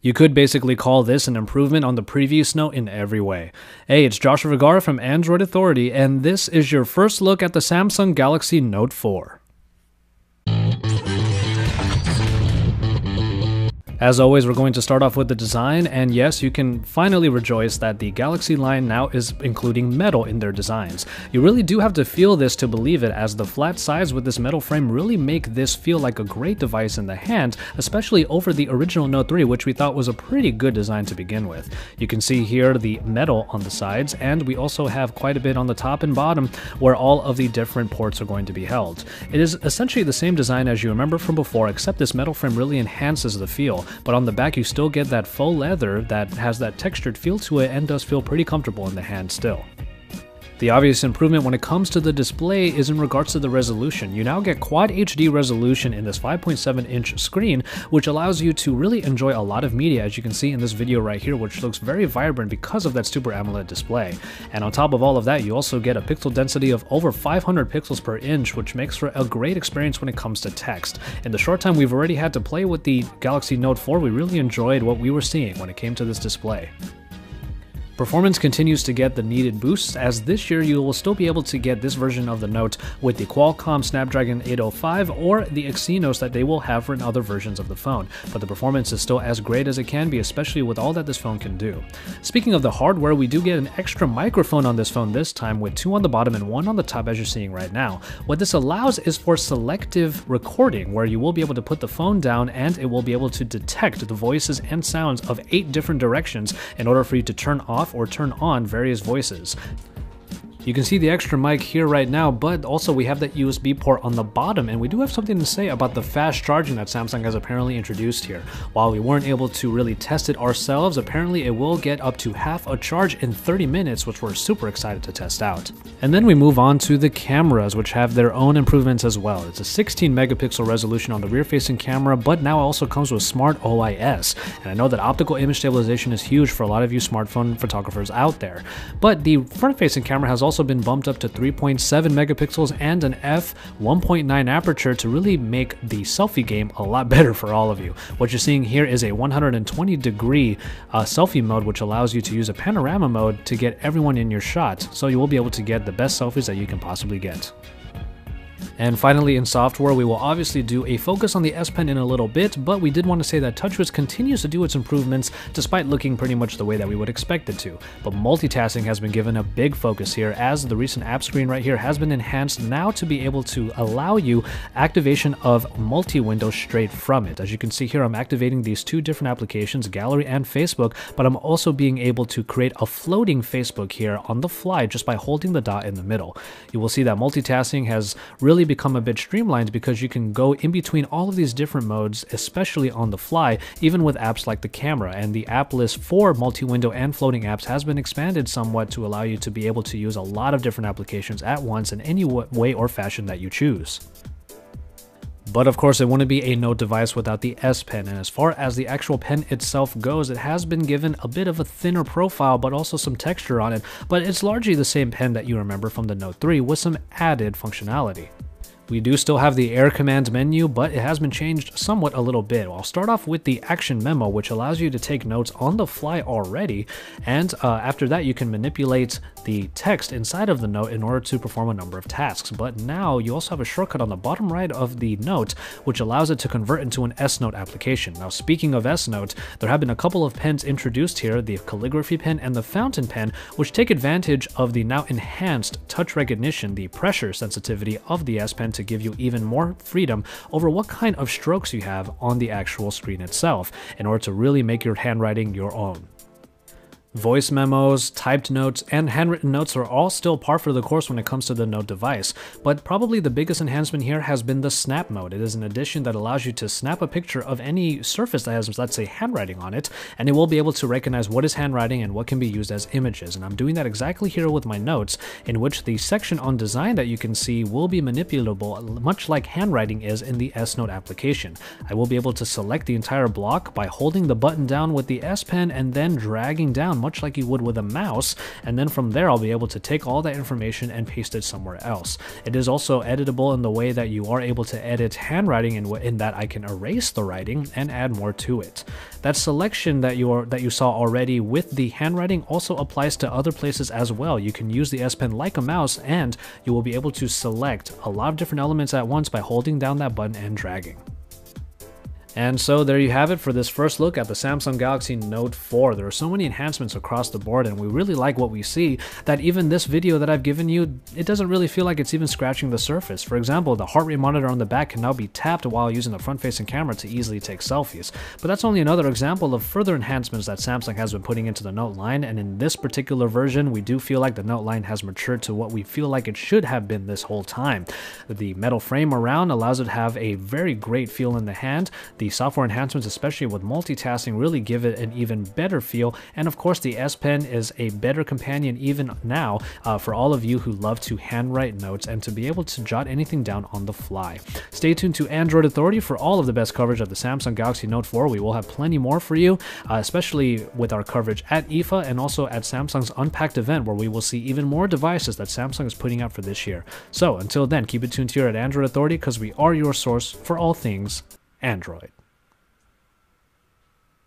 You could basically call this an improvement on the previous Note in every way. Hey, it's Joshua Vergara from Android Authority, and this is your first look at the Samsung Galaxy Note 4. As always, we're going to start off with the design, and yes, you can finally rejoice that the Galaxy line now is including metal in their designs. You really do have to feel this to believe it, as the flat sides with this metal frame really make this feel like a great device in the hand, especially over the original Note 3, which we thought was a pretty good design to begin with. You can see here the metal on the sides, and we also have quite a bit on the top and bottom where all of the different ports are going to be held. It is essentially the same design as you remember from before, except this metal frame really enhances the feel. But on the back you still get that faux leather that has that textured feel to it and does feel pretty comfortable in the hand still. The obvious improvement when it comes to the display is in regards to the resolution. You now get Quad HD resolution in this 5.7-inch screen, which allows you to really enjoy a lot of media, as you can see in this video right here, which looks very vibrant because of that Super AMOLED display. And on top of all of that, you also get a pixel density of over 500 pixels per inch, which makes for a great experience when it comes to text. In the short time we've already had to play with the Galaxy Note 4, we really enjoyed what we were seeing when it came to this display. Performance continues to get the needed boosts, as this year you will still be able to get this version of the Note with the Qualcomm Snapdragon 805 or the Exynos that they will have for in other versions of the phone, but the performance is still as great as it can be, especially with all that this phone can do. Speaking of the hardware, we do get an extra microphone on this phone this time, with 2 on the bottom and 1 on the top, as you're seeing right now. What this allows is for selective recording, where you will be able to put the phone down and it will be able to detect the voices and sounds of 8 different directions in order for you to turn off or turn on various voices. You can see the extra mic here right now, but also we have that USB port on the bottom, and we do have something to say about the fast charging that Samsung has apparently introduced here. While we weren't able to really test it ourselves, apparently it will get up to half a charge in 30 minutes, which we're super excited to test out. And then we move on to the cameras, which have their own improvements as well. It's a 16 megapixel resolution on the rear-facing camera, but now it also comes with Smart OIS. And I know that optical image stabilization is huge for a lot of you smartphone photographers out there, but the front-facing camera has also been bumped up to 3.7 megapixels and an f1.9 aperture to really make the selfie game a lot better for all of you. What you're seeing here is a 120-degree selfie mode, which allows you to use a panorama mode to get everyone in your shot, so you will be able to get the best selfies that you can possibly get. And finally, in software, we will obviously do a focus on the S Pen in a little bit, but we did want to say that TouchWiz continues to do its improvements despite looking pretty much the way that we would expect it to. But multitasking has been given a big focus here, as the recent app screen right here has been enhanced now to be able to allow you activation of multi-window straight from it. As you can see here, I'm activating these 2 different applications, Gallery and Facebook, but I'm also being able to create a floating Facebook here on the fly just by holding the dot in the middle. You will see that multitasking has really become a bit streamlined because you can go in between all of these different modes, especially on the fly, even with apps like the camera. And the app list for multi-window and floating apps has been expanded somewhat to allow you to be able to use a lot of different applications at once in any way or fashion that you choose. But of course, it wouldn't be a Note device without the S Pen, and as far as the actual pen itself goes, it has been given a bit of a thinner profile, but also some texture on it, but it's largely the same pen that you remember from the Note 3 with some added functionality. We do still have the Air Commands menu, but it has been changed somewhat a little bit. I'll start off with the Action Memo, which allows you to take notes on the fly already, and after that you can manipulate the text inside of the note in order to perform a number of tasks. But now you also have a shortcut on the bottom right of the note, which allows it to convert into an S-Note application. Now, speaking of S-Note, there have been a couple of pens introduced here, the calligraphy pen and the fountain pen, which take advantage of the now enhanced touch recognition, the pressure sensitivity of the S Pen, to give you even more freedom over what kind of strokes you have on the actual screen itself in order to really make your handwriting your own. Voice memos, typed notes, and handwritten notes are all still par for the course when it comes to the Note device, but probably the biggest enhancement here has been the Snap mode. It is an addition that allows you to snap a picture of any surface that has, let's say, handwriting on it, and it will be able to recognize what is handwriting and what can be used as images. And I'm doing that exactly here with my notes, in which the section on design that you can see will be manipulable, much like handwriting is in the S-Note application. I will be able to select the entire block by holding the button down with the S Pen and then dragging down down much like you would with a mouse, and then from there I'll be able to take all that information and paste it somewhere else. It is also editable in the way that you are able to edit handwriting in that I can erase the writing and add more to it. That selection that you saw already with the handwriting also applies to other places as well. You can use the S Pen like a mouse, and you will be able to select a lot of different elements at once by holding down that button and dragging. And so there you have it for this first look at the Samsung Galaxy Note 4. There are so many enhancements across the board, and we really like what we see that even this video that I've given you, it doesn't really feel like it's even scratching the surface. For example, the heart rate monitor on the back can now be tapped while using the front-facing camera to easily take selfies. But that's only another example of further enhancements that Samsung has been putting into the Note line, and in this particular version, we do feel like the Note line has matured to what we feel like it should have been this whole time. The metal frame around allows it to have a very great feel in the hand. The software enhancements, especially with multitasking, really give it an even better feel, and of course the S Pen is a better companion even now for all of you who love to handwrite notes and to be able to jot anything down on the fly. Stay tuned to Android Authority for all of the best coverage of the Samsung Galaxy Note 4. We will have plenty more for you, especially with our coverage at IFA and also at Samsung's Unpacked event, where we will see even more devices that Samsung is putting out for this year. So until then, keep it tuned here at Android Authority, because we are your source for all things Android.